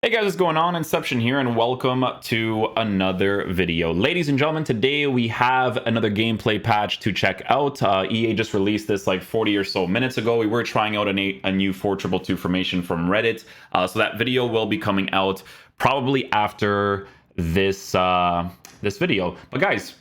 Hey guys, what's going on? Inception here, and welcome to another video. Ladies and gentlemen, today we have another gameplay patch to check out. EA just released this like 40 or so minutes ago. We were trying out a new 4222 formation from Reddit, so that video will be coming out probably after this this video. But guys,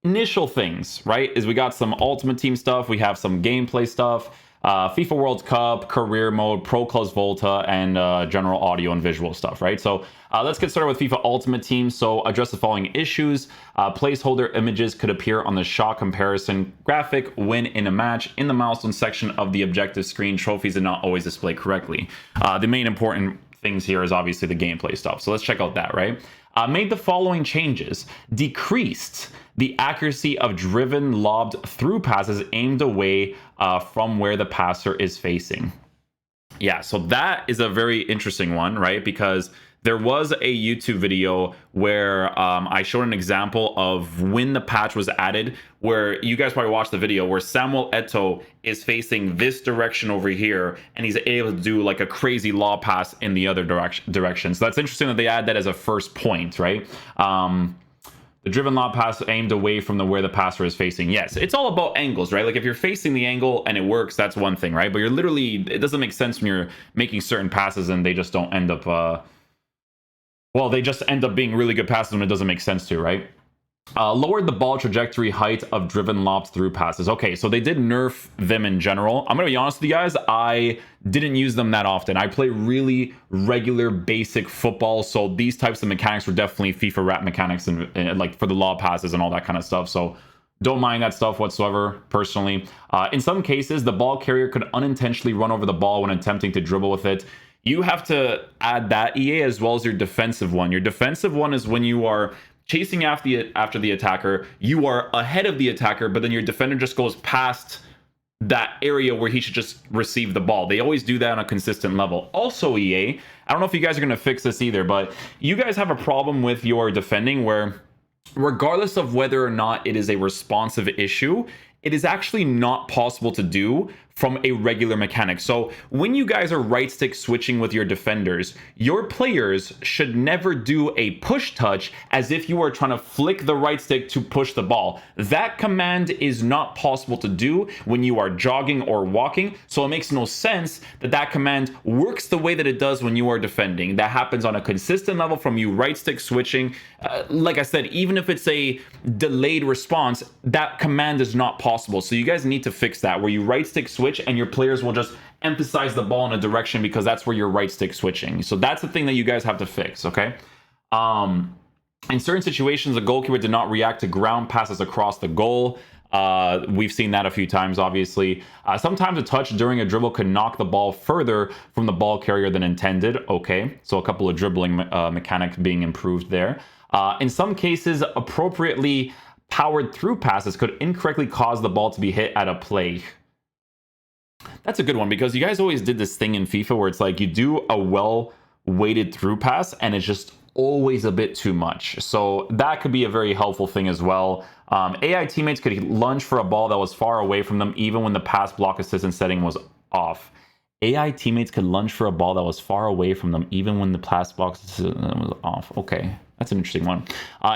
initial things, right, is we got some Ultimate Team stuff, we have some gameplay stuff, FIFA World Cup, career mode, Pro Clubs Volta, and general audio and visual stuff, right? So let's get started with FIFA Ultimate Team. So address the following issues. Placeholder images could appear on the shot comparison graphic when in a match. In the milestone section of the objective screen, trophies did not always display correctly. The main important things here is obviously the gameplay stuff. So let's check out that, right? Made the following changes. Decreased the accuracy of driven lobbed through passes aimed away from where the passer is facing. Yeah, so that is a very interesting one, right? Because there was a YouTube video where I showed an example of when the patch was added, where you guys probably watched the video where Samuel Eto'o is facing this direction over here, and he's able to do like a crazy lob pass in the other direction. So that's interesting that they add that as a first point, right? The driven lob pass aimed away from where the passer is facing. Yes, it's all about angles, right? Like if you're facing the angle and it works, that's one thing, right? But you're literally, it doesn't make sense when you're making certain passes and they just don't end up, well, they just end up being really good passes when it doesn't make sense to, right? Lowered the ball trajectory height of driven lobs through passes. Okay, so they did nerf them in general. I'm gonna be honest with you guys, I didn't use them that often. I play really regular basic football, so these types of mechanics were definitely FIFA wrap mechanics and like for the lob passes and all that kind of stuff. So don't mind that stuff whatsoever, personally. In some cases, the ball carrier could unintentionally run over the ball when attempting to dribble with it. You have to add that, EA, as well as your defensive one. Your defensive one is when you are chasing after the attacker, you are ahead of the attacker, but then your defender just goes past that area where he should just receive the ball. They always do that on a consistent level. Also, EA, I don't know if you guys are going to fix this either, but you guys have a problem with your defending where, regardless of whether or not it is a responsive issue, it is actually not possible to do from a regular mechanic. So when you guys are right stick switching with your defenders, your players should never do a push touch as if you are trying to flick the right stick to push the ball. That command is not possible to do when you are jogging or walking. So it makes no sense that that command works the way that it does when you are defending. That happens on a consistent level from you right stick switching. Like I said, even if it's a delayed response, that command is not possible. So you guys need to fix that, where you right stick switch and your players will just emphasize the ball in a direction because that's where you're right stick switching. So that's the thing that you guys have to fix, okay? In certain situations, the goalkeeper did not react to ground passes across the goal. We've seen that a few times, obviously. Sometimes a touch during a dribble could knock the ball further from the ball carrier than intended. Okay, so a couple of dribbling mechanics being improved there. In some cases, appropriately powered through passes could incorrectly cause the ball to be hit at a play. That's a good one, because you guys always did this thing in FIFA where it's like you do a well-weighted through pass and it's just always a bit too much. So that could be a very helpful thing as well. AI teammates could lunge for a ball that was far away from them even when the pass block assistance setting was off. AI teammates could lunge for a ball that was far away from them even when the pass block assistance was off. Okay, that's an interesting one.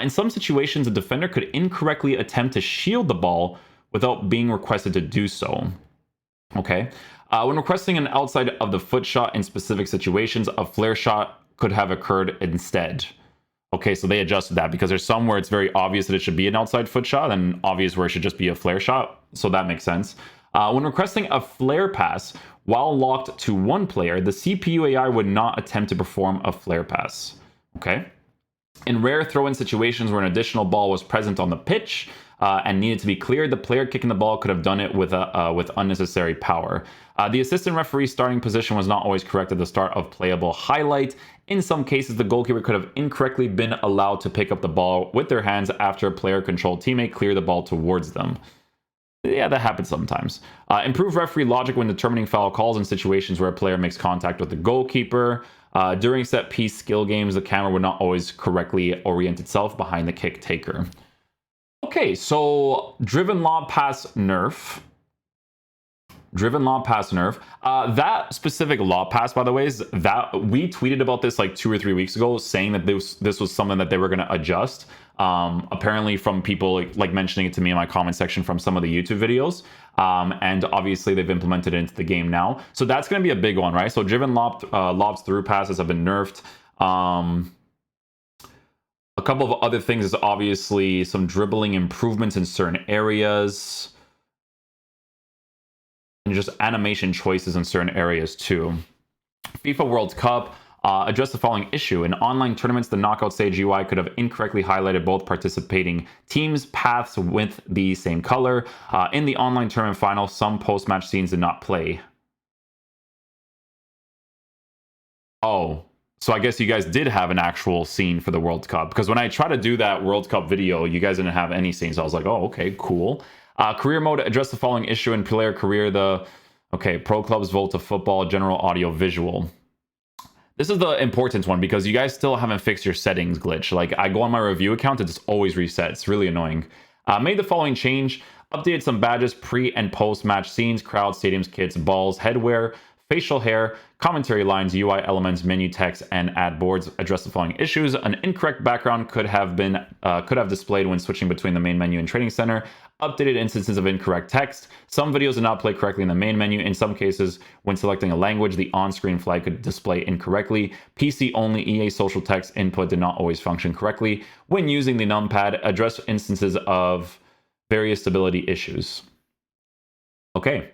In some situations, a defender could incorrectly attempt to shield the ball without being requested to do so. Okay. When requesting an outside of the foot shot in specific situations, a flare shot could have occurred instead. Okay, so they adjusted that because there's some where it's very obvious that it should be an outside foot shot and obvious where it should just be a flare shot. So that makes sense. When requesting a flare pass while locked to one player, the CPU AI would not attempt to perform a flare pass. Okay. In rare throw-in situations where an additional ball was present on the pitch, and needed to be cleared, the player kicking the ball could have done it with unnecessary power. The assistant referee's starting position was not always correct at the start of playable highlight. In some cases, the goalkeeper could have incorrectly been allowed to pick up the ball with their hands after a player-controlled teammate cleared the ball towards them. Yeah, that happens sometimes. Improve referee logic when determining foul calls in situations where a player makes contact with the goalkeeper. During set-piece skill games, the camera would not always correctly orient itself behind the kick taker. Okay, so driven lob pass nerf. Driven law pass nerf. That specific law pass, by the way, is that we tweeted about this like 2 or 3 weeks ago, saying that this was something that they were going to adjust. Apparently, from people like mentioning it to me in my comment section from some of the YouTube videos. And obviously, they've implemented it into the game now. So that's going to be a big one, right? So driven lobs through passes have been nerfed. A couple of other things is obviously some dribbling improvements in certain areas. And just animation choices in certain areas too. FIFA World Cup addressed the following issue. In online tournaments, the knockout stage UI could have incorrectly highlighted both participating teams' paths with the same color. In the online tournament final, some post-match scenes did not play. Oh, so I guess you guys did have an actual scene for the World Cup. Because when I tried to do that World Cup video, you guys didn't have any scenes. So I was like, oh, okay, cool. Career mode addressed the following issue in player career. Pro clubs, Volta football, general audio visual. This is the important one because you guys still haven't fixed your settings glitch. Like I go on my review account, it just always resets. It's really annoying. Made the following change. Updated some badges, pre and post match scenes, crowds, stadiums, kits, balls, headwear, facial hair, commentary lines, UI elements, menu text, and ad boards. Address the following issues. An incorrect background could have displayed when switching between the main menu and trading center. Updated instances of incorrect text. Some videos did not play correctly in the main menu. In some cases, when selecting a language, the on-screen flag could display incorrectly. PC only EA social text input did not always function correctly. When using the numpad, address instances of various stability issues. Okay.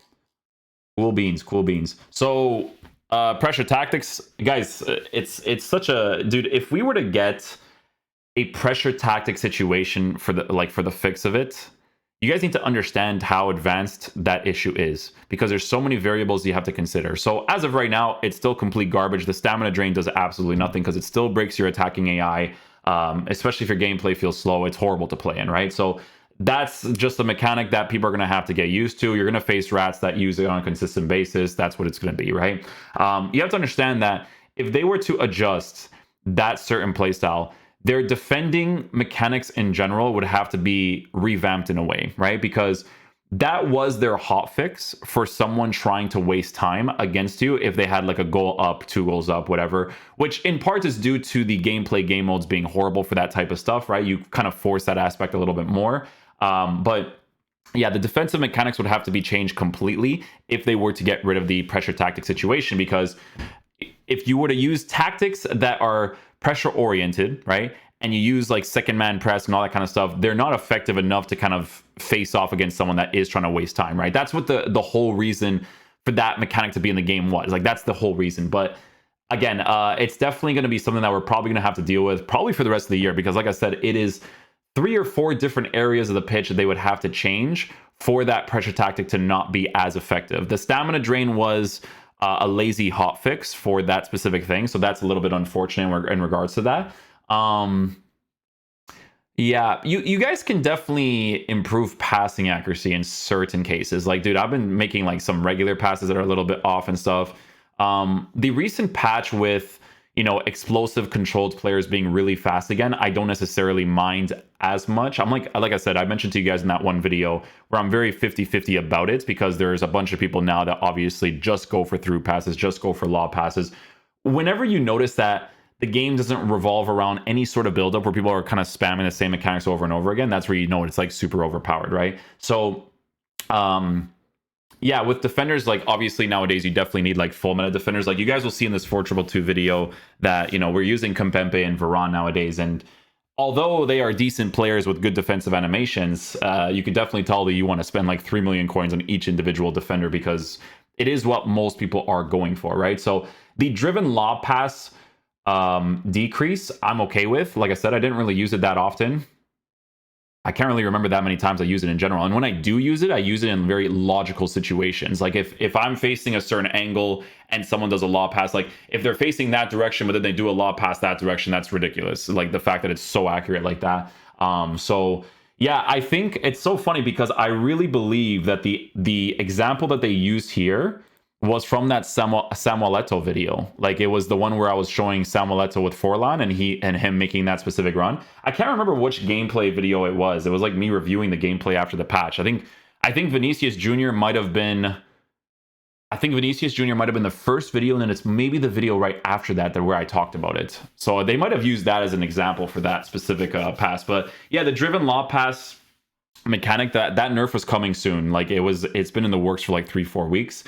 Cool beans, cool beans. So pressure tactics, guys, it's such a dude. If we were to get a pressure tactic situation for the fix of it, you guys need to understand how advanced that issue is because there's so many variables you have to consider. So as of right now, it's still complete garbage. The stamina drain does absolutely nothing because it still breaks your attacking AI, especially if your gameplay feels slow. It's horrible to play in, right? So that's just a mechanic that people are going to have to get used to. You're going to face rats that use it on a consistent basis. That's what it's going to be, right? You have to understand that if they were to adjust that certain playstyle, their defending mechanics in general would have to be revamped in a way, right? Because that was their hotfix for someone trying to waste time against you if they had like a goal up, 2 goals up, whatever, which in part is due to the gameplay game modes being horrible for that type of stuff, right? You kind of force that aspect a little bit more. But yeah, the defensive mechanics would have to be changed completely if they were to get rid of the pressure tactic situation, because if you were to use tactics that are pressure oriented, right, and you use like second man press and all that kind of stuff, they're not effective enough to kind of face off against someone that is trying to waste time, right? That's what the whole reason for that mechanic to be in the game was. Like, that's the whole reason. But again, it's definitely going to be something that we're probably going to have to deal with probably for the rest of the year, because like I said, it is 3 or 4 different areas of the pitch that they would have to change for that pressure tactic to not be as effective. The stamina drain was a lazy hotfix for that specific thing, so that's a little bit unfortunate in regards to that. Yeah, you guys can definitely improve passing accuracy in certain cases. Like, dude, I've been making like some regular passes that are a little bit off and stuff. The recent patch with, you know, explosive controlled players being really fast again, I don't necessarily mind as much. I'm like I said, I mentioned to you guys in that one video where I'm very 50-50 about it, because there's a bunch of people now that obviously just go for through passes, just go for lob passes. Whenever you notice that the game doesn't revolve around any sort of buildup where people are kind of spamming the same mechanics over and over again, that's where you know it's like super overpowered, right? So, yeah, with defenders, like obviously nowadays you definitely need like full meta defenders. Like you guys will see in this 422 video that, you know, we're using Kimpembe and Varane nowadays, and although they are decent players with good defensive animations, you can definitely tell that you want to spend like 3 million coins on each individual defender, because it is what most people are going for, right? So the driven lob pass decrease I'm okay with. Like I said, I didn't really use it that often. I can't really remember that many times I use it in general. And when I do use it, I use it in very logical situations. Like if I'm facing a certain angle and someone does a lob pass, like if they're facing that direction, but then they do a lob pass that direction, that's ridiculous. Like the fact that it's so accurate like that. So yeah, I think it's so funny because I really believe that the example that they used here was from that Samuel video. Like it was the one where I was showing Samuel with Forlan and him making that specific run. I can't remember which gameplay video it was. It was like me reviewing the gameplay after the patch. I think Vinicius Jr. might have been I think Vinicius Jr. might have been the first video, and then it's maybe the video right after that where I talked about it. So they might have used that as an example for that specific pass. But yeah, the driven lob pass mechanic, that nerf was coming soon. Like it's been in the works for like 3-4 weeks,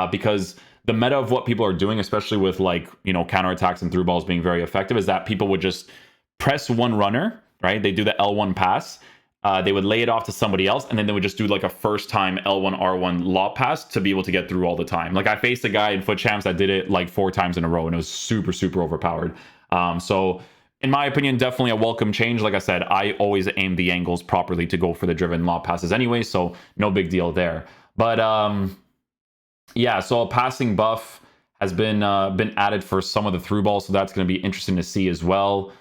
because the meta of what people are doing, especially with like, you know, counterattacks and through balls being very effective, is that people would just press one runner, right? They do the L1 pass. They would lay it off to somebody else, and then they would just do like a first time L1 R1 lob pass to be able to get through all the time. Like I faced a guy in FUT Champs that did it like 4 times in a row, and it was super overpowered. So in my opinion, definitely a welcome change. Like I said, I always aim the angles properly to go for the driven lob passes anyway, so no big deal there. But yeah, so a passing buff has been added for some of the through balls, so that's going to be interesting to see as well.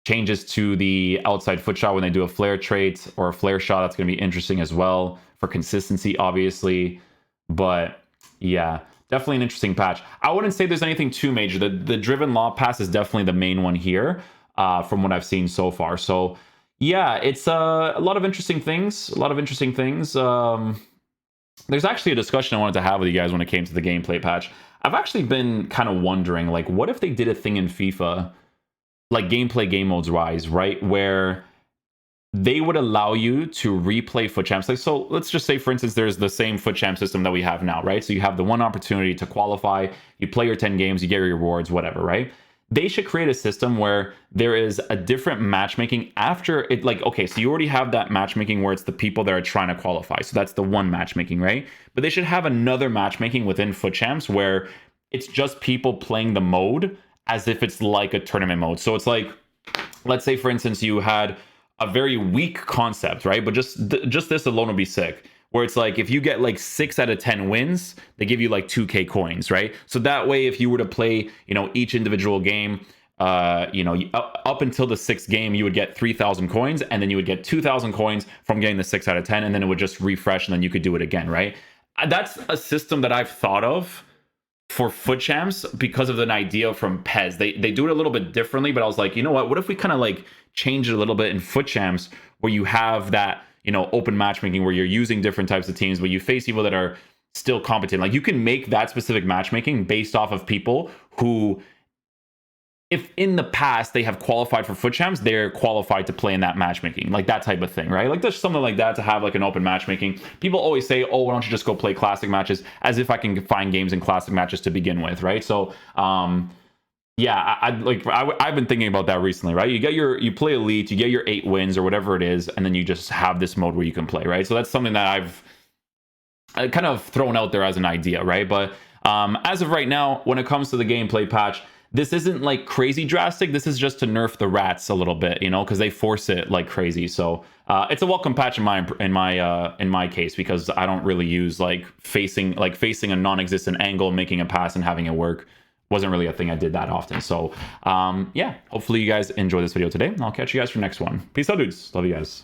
Changes to the outside foot shot when they do a flare trait or a flare shot. That's going to be interesting as well for consistency, obviously. But yeah, definitely an interesting patch. I wouldn't say there's anything too major. The driven lob pass is definitely the main one here, from what I've seen so far. So yeah, it's a lot of interesting things. There's actually a discussion I wanted to have with you guys when it came to the gameplay patch. I've actually been kind of wondering, like, what if they did a thing in FIFA, like gameplay game modes wise, right, where they would allow you to replay FUT Champs. Like, so let's just say, for instance, there's the same FUT Champ system that we have now, right? So you have the one opportunity to qualify, you play your 10 games, you get your rewards, whatever, right? They should create a system where there is a different matchmaking after it. Like, okay, so you already have that matchmaking where it's the people that are trying to qualify. So that's the one matchmaking, right? But they should have another matchmaking within FUT Champs where it's just people playing the mode as if it's like a tournament mode. So it's like, let's say, for instance, you had a very weak concept, right? But just this alone would be sick. Where it's like, if you get like 6 out of 10 wins, they give you like 2k coins, right? So that way, if you were to play, you know, each individual game, you know, up until the 6th game, you would get 3,000 coins, and then you would get 2,000 coins from getting the 6 out of 10, and then it would just refresh, and then you could do it again, right? That's a system that I've thought of for FUT Champs because of an idea from PES. They do it a little bit differently, but I was like, you know what if we kind of like change it a little bit in FUT Champs where you have that, you know, open matchmaking where you're using different types of teams, but you face people that are still competent. Like, you can make that specific matchmaking based off of people who, if in the past they have qualified for FUT Champs, they're qualified to play in that matchmaking, like that type of thing, right? Like, there's something like that to have like an open matchmaking. People always say, oh, why don't you just go play classic matches, as if I can find games in classic matches to begin with, right? So yeah, I've been thinking about that recently, right? You play elite, you get your 8 wins or whatever it is, and then you just have this mode where you can play, right? So that's something that I've kind of thrown out there as an idea, right? But as of right now, when it comes to the gameplay patch, this isn't like crazy drastic. This is just to nerf the rats a little bit, you know, because they force it like crazy. So it's a welcome patch in my case, because I don't really use like facing a non-existent angle, making a pass and having it work. Wasn't really a thing I did that often. So yeah, hopefully you guys enjoy this video today. I'll catch you guys for the next one. Peace out, dudes. Love you guys.